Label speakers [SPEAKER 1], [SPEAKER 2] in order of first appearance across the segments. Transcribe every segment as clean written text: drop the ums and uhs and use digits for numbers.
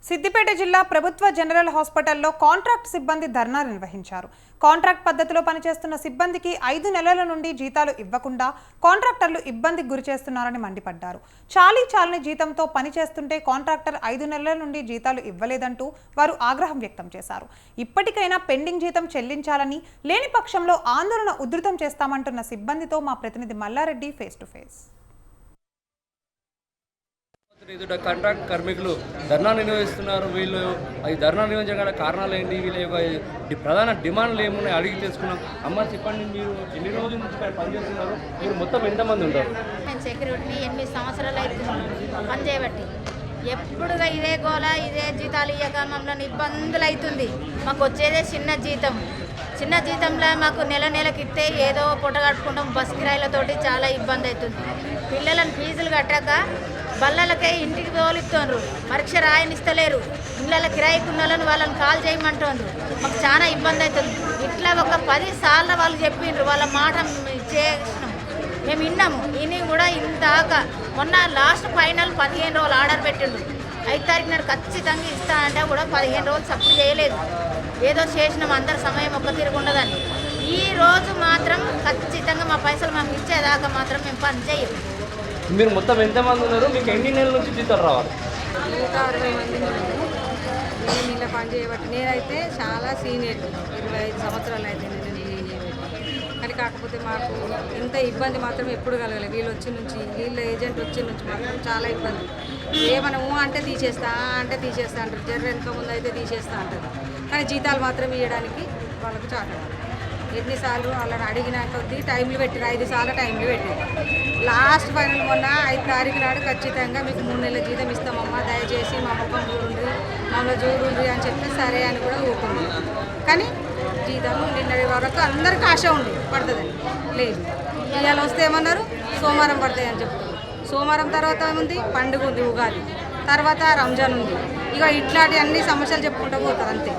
[SPEAKER 1] సిద్దిపేట జిల్లా ప్రభుత్వ జనరల్ హాస్పిటల్లో కాంట్రాక్ట్ సిబ్బంది ధర్నా నిర్వహించారు. కాంట్రాక్ట్ పద్ధతిలో పనిచేస్తున్న సిబ్బందికి 5 నెలల నుండి జీతాలు ఇవ్వకుండా కాంట్రాక్టర్లు ఇబ్బందికి గురిచేస్తున్నారని మండిపడ్డారు. చాలని జీతంతో పనిచేస్తుంటే కాంట్రాక్టర్ 5 నెలల నుండి జీతాలు ఇవ్వలేదంటూ వారు ఆగ్రహం వ్యక్తం చేశారు. ఇప్పటికైనా పెండింగ్ జీతం చెల్లించాలని, లేని పక్షంలో ఆందోళన ఉధృతం చేస్తామంటున్న సిబ్బందితో మా ప్రతినిధి Mallareddy face to face.
[SPEAKER 2] Contract కార్మికులు ధర్నా నిర్వహిస్తున్నారు. వీళ్ళు ఈ ధర్నా నిర్వహించగల కారణాలు ఏంటి, వీళ్ళ యొక్క ప్రధాన డిమాండ్లు ఏమున్నాయి అడిగి తెలుసుకున్నాం. అమ్మ చెప్పండి, మీరు ఎన్ని రోజుల నుంచి పనిచేస్తున్నారు? మీరు మొత్తం ఎంతమంది ఉంటారు?
[SPEAKER 3] నేను సెక్యూరిటీ 8 సంవత్సరాలు అవుతుంది పని చేయబట్టి. ఎప్పుడుగా ఇదే గోల, ఇదే జీతాలు ఇయ్యక మమ్మల్ని ఇబ్బందులు అవుతుంది. మాకు వచ్చేదే చిన్న జీతంలో మాకు నెలకి ఇస్తే ఏదో పూట కట్టుకుంటాం. బస్ కిరాయిలతోటి చాలా ఇబ్బంది అవుతుంది. పిల్లలను ఫీజులు కట్టాక బల్లలకే ఇంటికి తోలిస్తున్నారు. పరీక్ష రాయనిస్తలేరు. ఇళ్ళ కిరాయికున్నోళ్ళని వాళ్ళని కాల్ చేయమంటున్నారు. మాకు చాలా ఇబ్బంది అవుతుంది. ఇట్లా ఒక 10 సార్లు వాళ్ళు చెప్పిండ్రు. వాళ్ళ మాట చేసినాం, మేము విన్నాము. విని కూడా ఇందాక మొన్న లాస్ట్ ఫైనల్ 15 రోజులు ఆర్డర్ పెట్టిండు. 5 తారీఖు నాడు ఖచ్చితంగా ఇస్తా అంటే కూడా 15 రోజులు సపోర్ట్ చేయలేదు. ఏదో చేసినాం, అందరి సమయం ఒక్క తిరిగి ఉండదని. ఈ రోజు మాత్రం ఖచ్చితంగా మా పైసలు మాకు ఇచ్చేదాకా మాత్రం మేము పని చేయము.
[SPEAKER 2] మీరు మొత్తం ఎంతమంది ఉన్నారు? మీకు ఎన్ని నెలల నుంచి జీతాలు రావాలి?
[SPEAKER 4] 160 మంది నేను ఇలా పని చేయబట్టి. నేనైతే చాలా సీనియర్, 25 సంవత్సరాలు అయితే నేను చేయబట్టి. కానీ కాకపోతే మాకు ఇంత ఇబ్బంది మాత్రం ఎప్పుడు కలగలేదు. వీళ్ళ ఏజెంట్ వచ్చి నుంచి మాత్రం చాలా ఇబ్బంది. ఏమనము అంటే తీసేస్తా అంటారు. జర్ర వెనుక ముందు అయితే తీసేస్తా అంటారు. కానీ జీతాలు మాత్రం ఇవ్వడానికి వాళ్ళకు చాలా ఎన్నిసార్లు వాళ్ళని అడిగినా కొద్దీ టైంలు పెట్టారు. 5 సార్లు టైంలు పెట్టారు. లాస్ట్ ఫైనల్ మొన్న 5 తారీఖు నాడు ఖచ్చితంగా మీకు 3 నెలల జీతం ఇస్తామమ్మా, దయచేసి మా ముఖం చూడండి, మమ్మల్ని చూడండి అని చెప్పి సరే అని కూడా ఊరుకుంది. కానీ జీతాలు నిన్నటి వరకు అందరికీ ఆశ ఉంది పడుతుందని. లేదు, ఇవాళ వస్తే ఏమన్నారు, సోమవారం పడతాయి అని చెప్తారు. సోమవారం తర్వాత ఏముంది, పండుగ ఉంది, ఉగాది తర్వాత రంజాన్ ఉంది. ఇక ఇట్లాంటి అన్ని సమస్యలు చెప్పుకుంటూ పోతారు అంతే.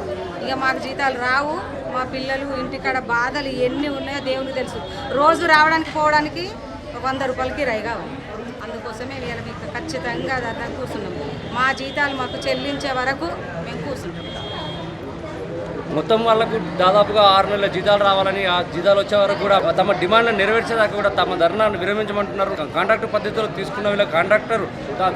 [SPEAKER 4] ఇక మాకు జీతాలు రావు. మా పిల్లలు ఇంటికాడ బాధలు ఎన్ని ఉన్నాయో దేవునికి తెలుసు. రోజు రావడానికి పోవడానికి 100 రూపాయలకి కిరాయి కావాలి. అందుకోసమే నేను మీకు ఖచ్చితంగా దాదాపు కూర్చున్నాము. మా జీతాలు మాకు చెల్లించే వరకు మేము కూర్చుంటాం.
[SPEAKER 2] మొత్తం వాళ్ళకు దాదాపుగా 6 నెలల జీతాలు రావాలని, ఆ జీతాలు వచ్చే వరకు కూడా తమ డిమాండ్లను నెరవేర్చేదాకా కూడా తమ ధర్నాను విరమించమంటున్నారు. కాంట్రాక్టర్ పద్ధతిలో తీసుకున్న వీళ్ళ కాంట్రాక్టర్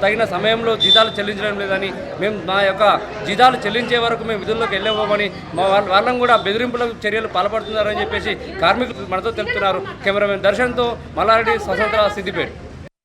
[SPEAKER 2] తగిన సమయంలో జీతాలు చెల్లించడం లేదని, మేము మా యొక్క జీతాలు చెల్లించే వరకు మేము విధుల్లోకి వెళ్ళబోమని, మా వాళ్ళని కూడా బెదిరింపుల చర్యలు పాల్పడుతున్నారని చెప్పేసి కార్మికులు మనతో తెలుపుతున్నారు. కెమెరామెన్ దర్శన్తో మల్లారెడ్డి, స్వతంత్ర, సిద్దిపేట.